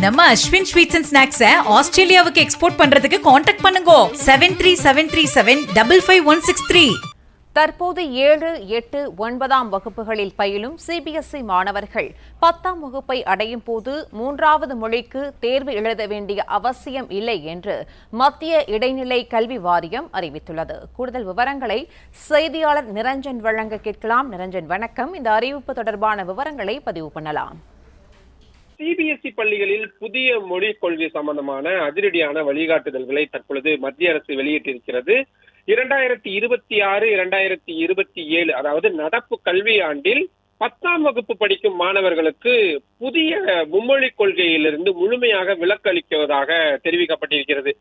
நம்ம Ashwin sweets and ஸ்நாக்ஸை ஆஸ்திரேலியாவுக்கு export பண்றதுக்கு காண்டாக்ட் பண்ணுங்க 7373755163. தற்போது 7, 8, 9ஆம் வகுப்புகளில் பயிலும் சிபிஎஸ்இ மாணவர்கள் 10ஆம் வகுப்பை அடையும் போது 3வது மொழிக்கு தேர்வு எழுத வேண்டிய அவசியம் இல்லை என்று மத்திய இடைநிலை கல்வி வாரியம் அறிவித்துள்ளது. கூடுதல் விவரங்களை செய்தியாளர் நிரஞ்சன் வழங்க கேட்கலாம். நிரஞ்சன், வணக்கம். இந்த அறிவிப்பு தொடர்பான விவரங்களை பதிவு பண்ணலாம். சிபிஎஸ்இ பள்ளிகளில் புதிய மொழிக் கொள்கை சம்பந்தமான அதிரடியான வழிகாட்டுதல்களை தற்பொழுது மத்திய அரசு வெளியிட்டிருக்கிறது. 2026, 2027 அதாவது நடப்பு கல்வி ஆண்டில் 10ஆம் வகுப்பு படிக்கும் மாணவர்களுக்கு புதிய மும்மொழிக் கொள்கையிலிருந்து முழுமையாக விலக்களிக்குவதாக தெரிவிக்கப்பட்டிருக்கிறது.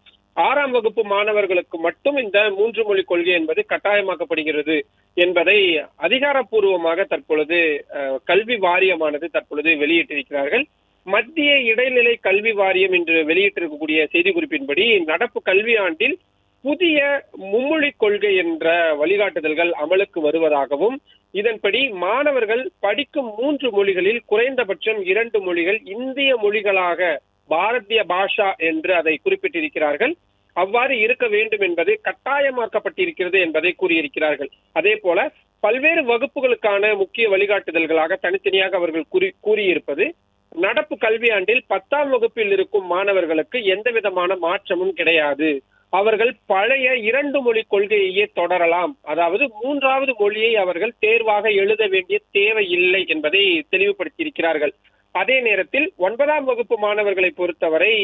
6ஆம் வகுப்பு மாணவர்களுக்கு மட்டும் இந்த 3 மொழி கொள்கை என்பது கட்டாயமாக்கப்படுகிறது என்பதை அதிகாரப்பூர்வமாக தற்பொழுது கல்வி வாரியமானது தற்பொழுது வெளியிட்டிருக்கிறார்கள். மத்திய இடைநிலை கல்வி வாரியம் இன்று வெளியிட்டிருக்கக்கூடிய செய்திக்குறிப்பின்படி நடப்பு கல்வி ஆண்டில் புதிய மும்மொழிக் கொள்கை என்ற வழிகாட்டுதல்கள் அமலுக்கு வருவதாகவும், இதன்படி மாணவர்கள் படிக்கும் 3 மொழிகளில் குறைந்தபட்சம் 2 மொழிகள் இந்திய மொழிகளாக பாரதிய பாஷா என்று அதை குறிப்பிட்டிருக்கிறார்கள். அவ்வாறு இருக்க வேண்டும் என்பது கட்டாயமாக்கப்பட்டிருக்கிறது என்பதை கூறியிருக்கிறார்கள். அதே போல பல்வேறு வகுப்புகளுக்கான முக்கிய வழிகாட்டுதல்களாக தனித்தனியாக அவர்கள் கூறியிருப்பது, நடப்பு கல்வியாண்டில் 10ஆம் வகுப்பில் இருக்கும் மாணவர்களுக்கு எந்த விதமான மாற்றமும் கிடையாது. அவர்கள் பழைய 2 மொழி கொள்கையையே தொடரலாம். அதாவது 3வது மொழியை அவர்கள் தேர்வாக எழுத வேண்டிய தேவையில்லை என்பதை தெளிவுபடுத்தியிருக்கிறார்கள். அதே நேரத்தில் 9ஆம் வகுப்பு மாணவர்களை பொறுத்தவரை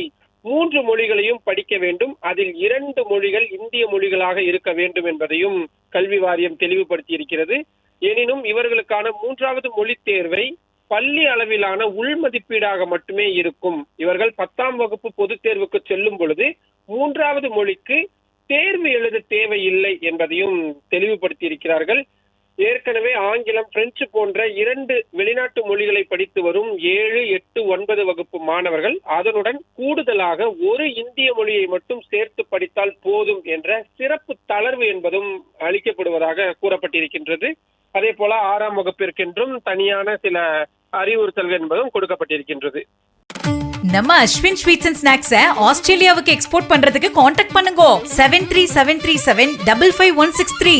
3 மொழிகளையும் படிக்க வேண்டும். அதில் 2 மொழிகள் இந்திய மொழிகளாக இருக்க வேண்டும் என்பதையும் கல்வி வாரியம் தெளிவுபடுத்தியிருக்கிறது. எனினும் இவர்களுக்கான 3வது மொழி தேர்வை பள்ளி அளவிலான உள்மதிப்பீடாக மட்டுமே இருக்கும். இவர்கள் 10ஆம் வகுப்பு பொதுத் தேர்வுக்கு செல்லும் பொழுது 3வது மொழிக்கு தேர்வு எழுத தேவையில்லை என்பதையும் தெளிவுபடுத்தியிருக்கிறார்கள். ஏற்கனவே ஆங்கிலம், பிரெஞ்சு போன்ற 2 வெளிநாட்டு மொழிகளை படித்து வரும் 7, 8, 9 வகுப்பு மாணவர்கள் அதனுடன் கூடுதலாக ஒரு இந்திய மொழியை மட்டும் சேர்த்து படித்தால் போதும் என்ற சிறப்பு தளர்வு என்பதும் அளிக்கப்படுவதாக கூறப்பட்டிருக்கின்றது. அதே போல 6ஆம் வகுப்பிற்கென்றும் தனியான சில அறிவுறுத்தல்கள் என்பதும் கொடுக்கப்பட்டிருக்கின்றது. நம்ம அஸ்வின் ஸ்வீட்ஸ் அண்ட் ஸ்நாக்ஸை ஆஸ்திரேலியாவுக்கு எக்ஸ்போர்ட் பண்றதுக்கு காண்டாக்ட் பண்ணுங்க 7373755163.